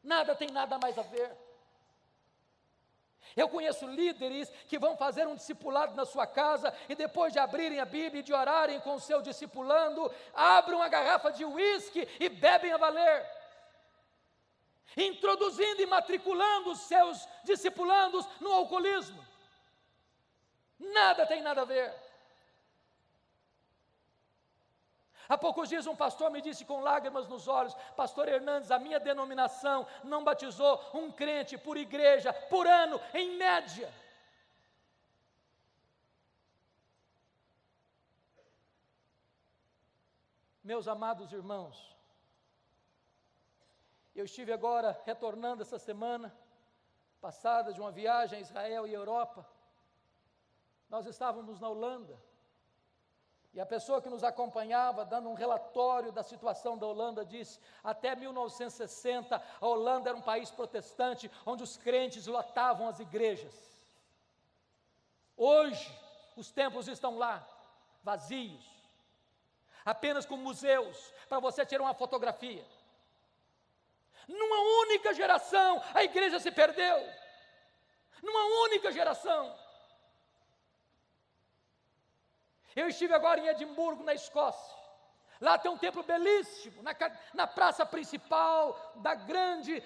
Nada tem nada mais a ver. Eu conheço líderes que vão fazer um discipulado na sua casa e depois de abrirem a Bíblia e de orarem com o seu discipulando, abrem uma garrafa de uísque e bebem a valer, introduzindo e matriculando os seus discipulandos no alcoolismo. Nada tem nada a ver. Há poucos dias um pastor me disse com lágrimas nos olhos: pastor Hernandes, a minha denominação não batizou um crente por igreja, por ano, em média. Meus amados irmãos, eu estive agora retornando essa semana passada de uma viagem a Israel e Europa. Nós estávamos na Holanda. E a pessoa que nos acompanhava, dando um relatório da situação da Holanda, disse: até 1960, a Holanda era um país protestante, onde os crentes lotavam as igrejas. Hoje, os templos estão lá, vazios, apenas com museus, para você tirar uma fotografia. Numa única geração, a igreja se perdeu. Numa única geração. Eu estive agora em Edimburgo, na Escócia. Lá tem um templo belíssimo, na praça principal da grande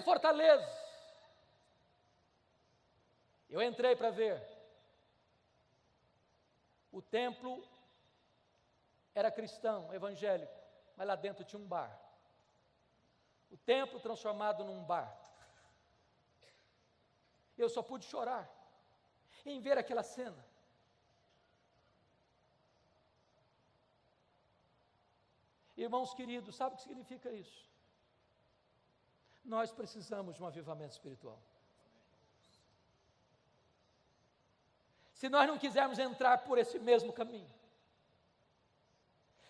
fortaleza. Eu entrei para ver. O templo era cristão, evangélico, mas lá dentro tinha um bar. O templo transformado num bar. Eu só pude chorar em ver aquela cena. Irmãos queridos, sabe o que significa isso? Nós precisamos de um avivamento espiritual. Se nós não quisermos entrar por esse mesmo caminho,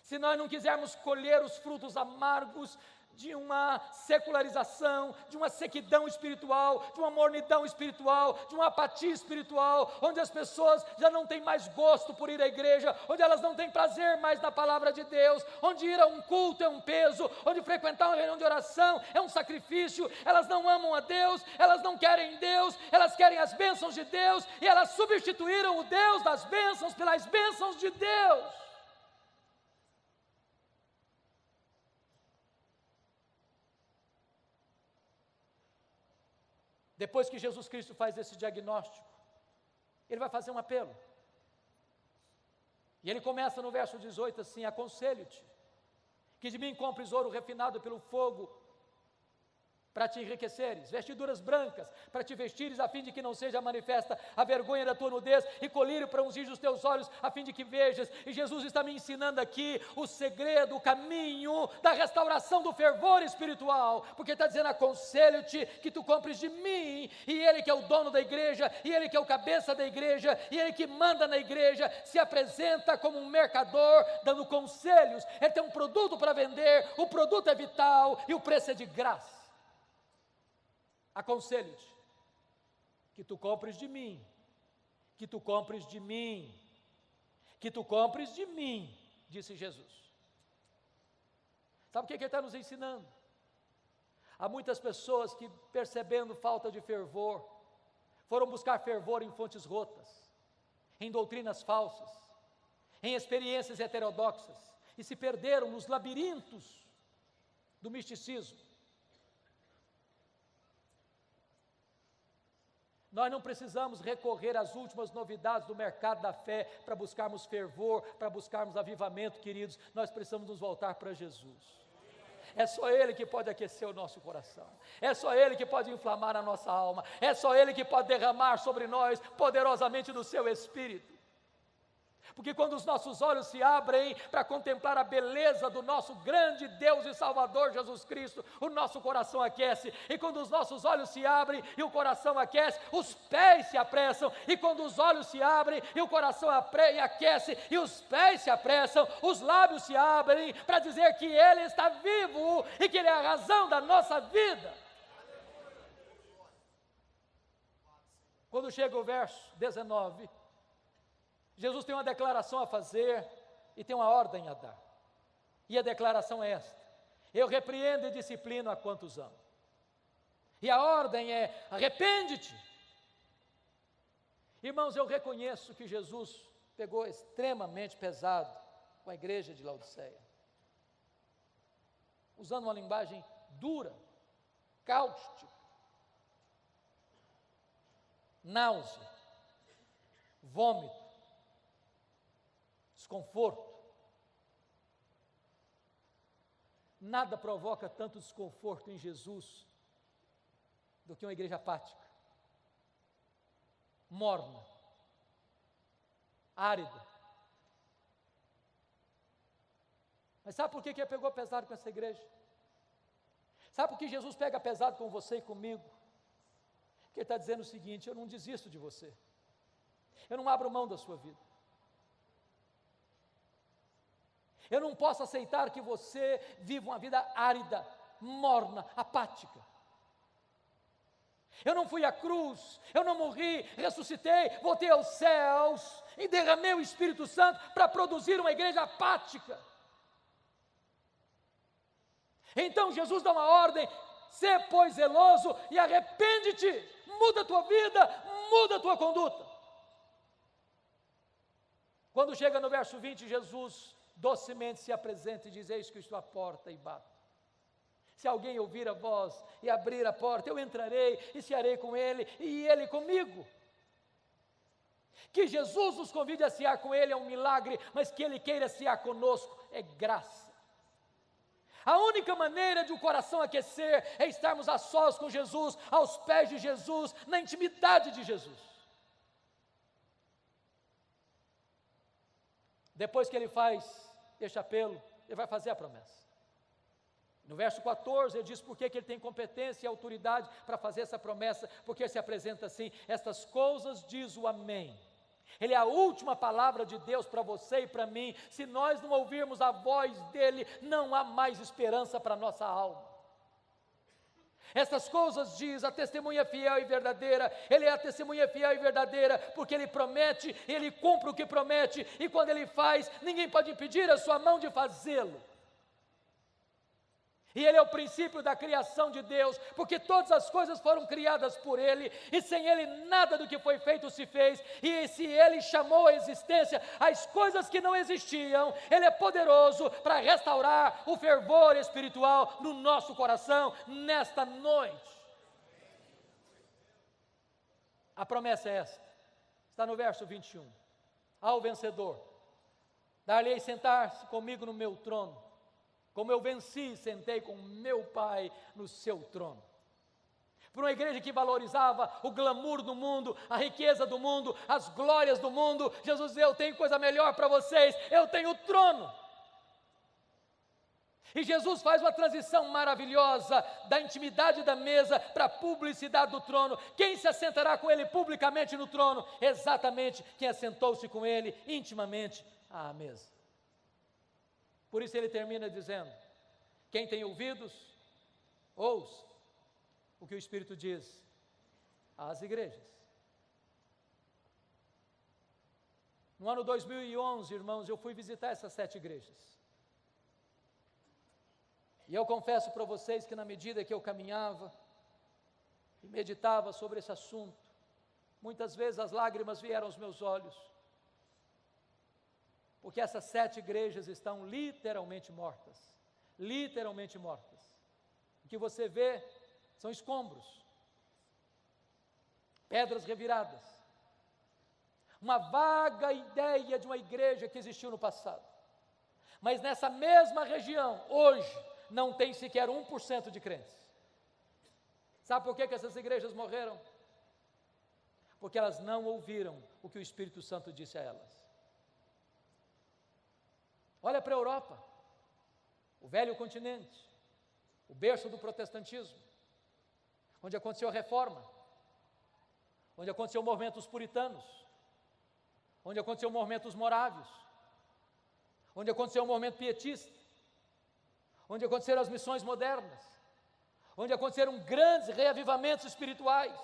se nós não quisermos colher os frutos amargos de uma secularização, de uma sequidão espiritual, de uma mornidão espiritual, de uma apatia espiritual, onde as pessoas já não têm mais gosto por ir à igreja, onde elas não têm prazer mais na palavra de Deus, onde ir a um culto é um peso, onde frequentar uma reunião de oração é um sacrifício, elas não amam a Deus, elas não querem Deus, elas querem as bênçãos de Deus, e elas substituíram o Deus das bênçãos pelas bênçãos de Deus. Depois que Jesus Cristo faz esse diagnóstico, Ele vai fazer um apelo. E Ele começa no verso 18 assim: aconselho-te, que de mim compres ouro refinado pelo fogo, para te enriqueceres, vestiduras brancas, para te vestires, a fim de que não seja manifesta a vergonha da tua nudez, e colírio para ungir os teus olhos, a fim de que vejas. E Jesus está me ensinando aqui o segredo, o caminho da restauração do fervor espiritual, porque está dizendo: aconselho-te que tu compres de mim, e Ele que é o dono da igreja, e Ele que é o cabeça da igreja, e Ele que manda na igreja, se apresenta como um mercador, dando conselhos. Ele tem um produto para vender, o produto é vital, e o preço é de graça. Aconselho-te que tu compres de mim, que tu compres de mim, que tu compres de mim, disse Jesus. Sabe o que Ele está nos ensinando? Há muitas pessoas que, percebendo falta de fervor, foram buscar fervor em fontes rotas, em doutrinas falsas, em experiências heterodoxas, e se perderam nos labirintos do misticismo. Nós não precisamos recorrer às últimas novidades do mercado da fé para buscarmos fervor, para buscarmos avivamento, queridos. Nós precisamos nos voltar para Jesus. É só Ele que pode aquecer o nosso coração, é só Ele que pode inflamar a nossa alma, é só Ele que pode derramar sobre nós poderosamente do seu Espírito. Porque quando os nossos olhos se abrem para contemplar a beleza do nosso grande Deus e Salvador Jesus Cristo, o nosso coração aquece. E quando os nossos olhos se abrem e o coração aquece, os pés se apressam. E quando os olhos se abrem e o coração aquece e os pés se apressam, os lábios se abrem para dizer que Ele está vivo e que Ele é a razão da nossa vida. Quando chega o verso 19, Jesus tem uma declaração a fazer e tem uma ordem a dar. E a declaração é esta: eu repreendo e disciplino a quantos amo. E a ordem é: arrepende-te. Irmãos, eu reconheço que Jesus pegou extremamente pesado com a igreja de Laodiceia, usando uma linguagem dura, cáustica, náusea, vômito, desconforto. Nada provoca tanto desconforto em Jesus do que uma igreja apática, morna, árida. Mas sabe por que ele pegou pesado com essa igreja? Sabe por que Jesus pega pesado com você e comigo? Porque ele está dizendo o seguinte: eu não desisto de você, eu não abro mão da sua vida, eu não posso aceitar que você viva uma vida árida, morna, apática. Eu não fui à cruz, eu não morri, ressuscitei, voltei aos céus e derramei o Espírito Santo para produzir uma igreja apática. Então Jesus dá uma ordem: sê, pois, zeloso e arrepende-te, muda a tua vida, muda a tua conduta. Quando chega no verso 20, Jesus docemente se apresenta e diz: eis que estou à porta e bato. Se alguém ouvir a voz e abrir a porta, eu entrarei e cearei com ele e ele comigo. Que Jesus nos convide a cear com ele é um milagre, mas que ele queira cear conosco é graça. A única maneira de o coração aquecer é estarmos a sós com Jesus, aos pés de Jesus, na intimidade de Jesus. Depois que ele faz este apelo, ele vai fazer a promessa. No verso 14 ele diz por que ele tem competência e autoridade para fazer essa promessa, porque ele se apresenta assim: estas coisas diz o Amém. Ele é a última palavra de Deus para você e para mim. Se nós não ouvirmos a voz dele, não há mais esperança para a nossa alma. Essas coisas diz a testemunha fiel e verdadeira. Ele é a testemunha fiel e verdadeira, porque ele promete, ele cumpre o que promete, e quando ele faz, ninguém pode impedir a sua mão de fazê-lo. E ele é o princípio da criação de Deus, porque todas as coisas foram criadas por ele, e sem ele nada do que foi feito se fez. E se ele chamou à existência as coisas que não existiam, ele é poderoso para restaurar o fervor espiritual no nosso coração nesta noite. A promessa é esta, está no verso 21. Ao vencedor, dar-lhe-ei sentar-se comigo no meu trono, como eu venci e sentei com meu Pai no seu trono. Para uma igreja que valorizava o glamour do mundo, a riqueza do mundo, as glórias do mundo, Jesus diz: eu tenho coisa melhor para vocês, eu tenho o trono. E Jesus faz uma transição maravilhosa da intimidade da mesa para a publicidade do trono. Quem se assentará com ele publicamente no trono? Exatamente quem assentou-se com ele intimamente à mesa. Por isso ele termina dizendo: quem tem ouvidos, ouça o que o Espírito diz às igrejas. No ano 2011, irmãos, eu fui visitar essas 7 igrejas. E eu confesso para vocês que na medida que eu caminhava e meditava sobre esse assunto, muitas vezes as lágrimas vieram aos meus olhos, porque essas 7 igrejas estão literalmente mortas, literalmente mortas. O que você vê são escombros, pedras reviradas, uma vaga ideia de uma igreja que existiu no passado, mas nessa mesma região, hoje, não tem sequer 1% de crentes. Sabe por que essas igrejas morreram? Porque elas não ouviram o que o Espírito Santo disse a elas. Olha para a Europa, o velho continente, o berço do protestantismo, onde aconteceu a reforma, onde aconteceu o movimento dos puritanos, onde aconteceu o movimento dos morávios, onde aconteceu o movimento pietista, onde aconteceram as missões modernas, onde aconteceram grandes reavivamentos espirituais.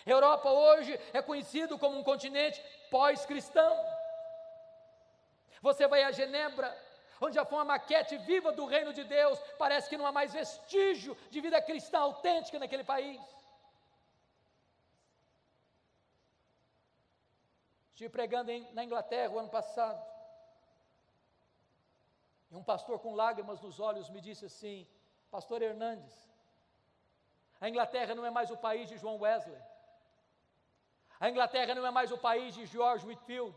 A Europa hoje é conhecido como um continente pós-cristão. Você vai a Genebra, onde já foi uma maquete viva do reino de Deus, parece que não há mais vestígio de vida cristã autêntica naquele país. Estive pregando na Inglaterra o ano passado, e um pastor com lágrimas nos olhos me disse assim: Pastor Hernandes, a Inglaterra não é mais o país de João Wesley, a Inglaterra não é mais o país de George Whitefield,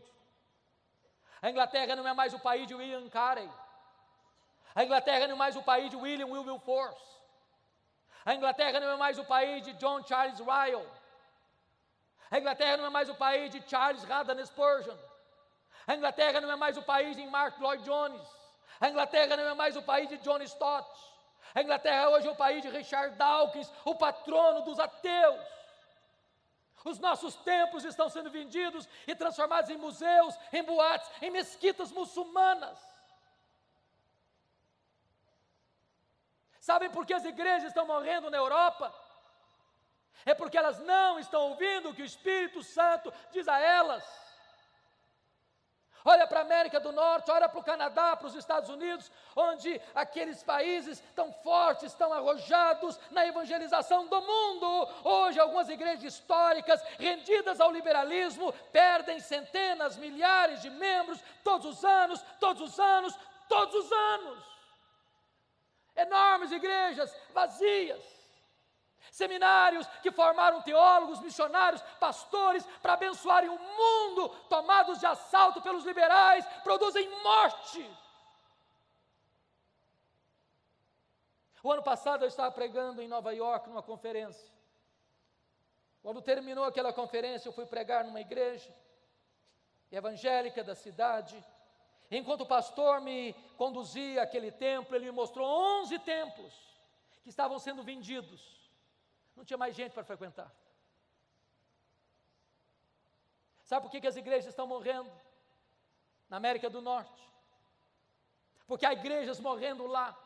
a Inglaterra não é mais o país de William Carey, a Inglaterra não é mais o país de William Wilberforce, a Inglaterra não é mais o país de John Charles Ryle, a Inglaterra não é mais o país de Charles Haddon Spurgeon, a Inglaterra não é mais o país de Mark Lloyd Jones, a Inglaterra não é mais o país de John Stott, a Inglaterra hoje é o país de Richard Dawkins, o patrono dos ateus. Os nossos templos estão sendo vendidos e transformados em museus, em boates, em mesquitas muçulmanas. Sabem por que as igrejas estão morrendo na Europa? É porque elas não estão ouvindo o que o Espírito Santo diz a elas. Olha para a América do Norte, olha para o Canadá, para os Estados Unidos, onde aqueles países tão fortes, tão arrojados na evangelização do mundo. Hoje algumas igrejas históricas, rendidas ao liberalismo, perdem centenas, milhares de membros todos os anos, todos os anos, todos os anos. Enormes igrejas vazias. Seminários que formaram teólogos, missionários, pastores para abençoarem o mundo, tomados de assalto pelos liberais, produzem morte. O ano passado eu estava pregando em Nova York numa conferência. Quando terminou aquela conferência, eu fui pregar numa igreja evangélica da cidade. Enquanto o pastor me conduzia àquele templo, ele me mostrou 11 templos que estavam sendo vendidos. Não tinha mais gente para frequentar. Sabe por que as igrejas estão morrendo na América do Norte? Porque há igrejas morrendo lá,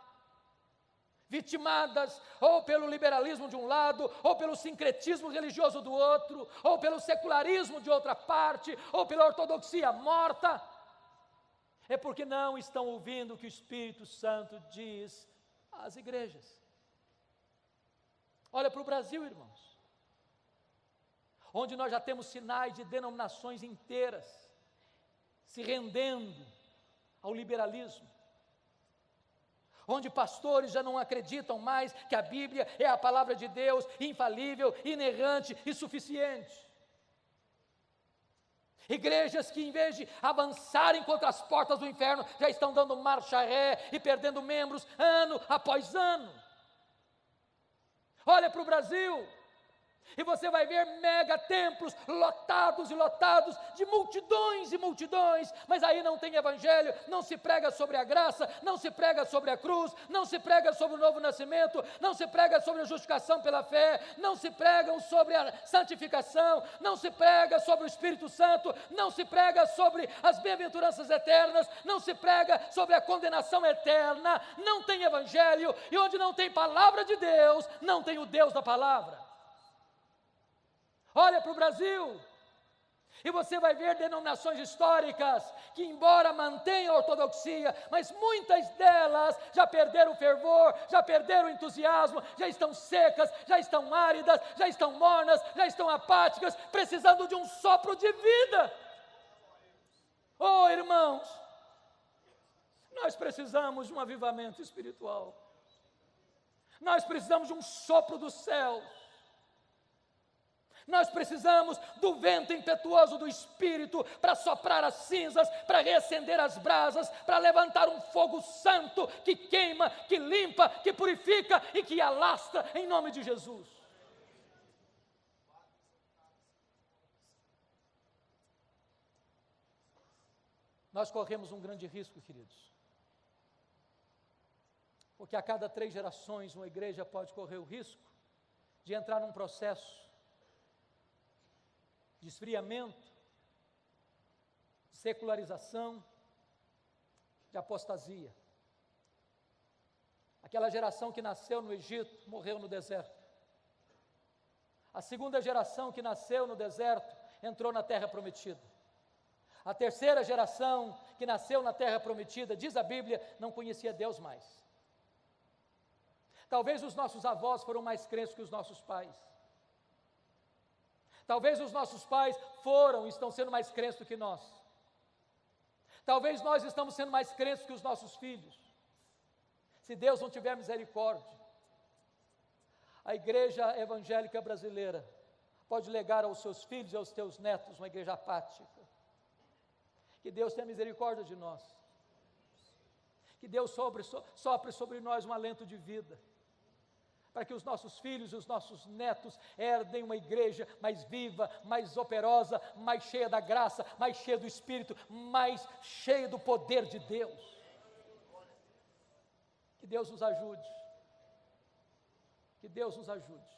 vitimadas ou pelo liberalismo de um lado, ou pelo sincretismo religioso do outro, ou pelo secularismo de outra parte, ou pela ortodoxia morta. É porque não estão ouvindo o que o Espírito Santo diz às igrejas. Olha para o Brasil, irmãos, onde nós já temos sinais de denominações inteiras se rendendo ao liberalismo, onde pastores já não acreditam mais que a Bíblia é a palavra de Deus, infalível, inerrante e suficiente. Igrejas que, em vez de avançarem contra as portas do inferno, já estão dando marcha ré e perdendo membros ano após ano. Olha para o Brasil, e você vai ver mega templos lotados e lotados de multidões e multidões, mas aí não tem evangelho, não se prega sobre a graça, não se prega sobre a cruz, não se prega sobre o novo nascimento, não se prega sobre a justificação pela fé, não se prega sobre a santificação, não se prega sobre o Espírito Santo, não se prega sobre as bem-aventuranças eternas, não se prega sobre a condenação eterna, não tem evangelho, e onde não tem palavra de Deus, não tem o Deus da palavra. Olha para o Brasil, e você vai ver denominações históricas que, embora mantenham a ortodoxia, mas muitas delas já perderam o fervor, já perderam o entusiasmo, já estão secas, já estão áridas, já estão mornas, já estão apáticas, precisando de um sopro de vida. Oh, irmãos, nós precisamos de um avivamento espiritual, nós precisamos de um sopro do céu. Nós precisamos do vento impetuoso do Espírito para soprar as cinzas, para reacender as brasas, para levantar um fogo santo que queima, que limpa, que purifica e que alastra em nome de Jesus. Nós corremos um grande risco, queridos, porque a cada 3 gerações uma igreja pode correr o risco de entrar num processo de esfriamento, de secularização, de apostasia. Aquela geração que nasceu no Egito, morreu no deserto. A segunda geração que nasceu no deserto, entrou na terra prometida. A terceira geração que nasceu na terra prometida, diz a Bíblia, não conhecia Deus mais. Talvez os nossos avós foram mais crentes que os nossos pais. Talvez os nossos pais estão sendo mais crentes do que nós. Talvez nós estamos sendo mais crentes que os nossos filhos. Se Deus não tiver misericórdia, a igreja evangélica brasileira pode legar aos seus filhos e aos teus netos uma igreja apática. Que Deus tenha misericórdia de nós. Que Deus sopre sobre nós um alento de vida, para que os nossos filhos e os nossos netos herdem uma igreja mais viva, mais operosa, mais cheia da graça, mais cheia do Espírito, mais cheia do poder de Deus. Que Deus nos ajude. Que Deus nos ajude.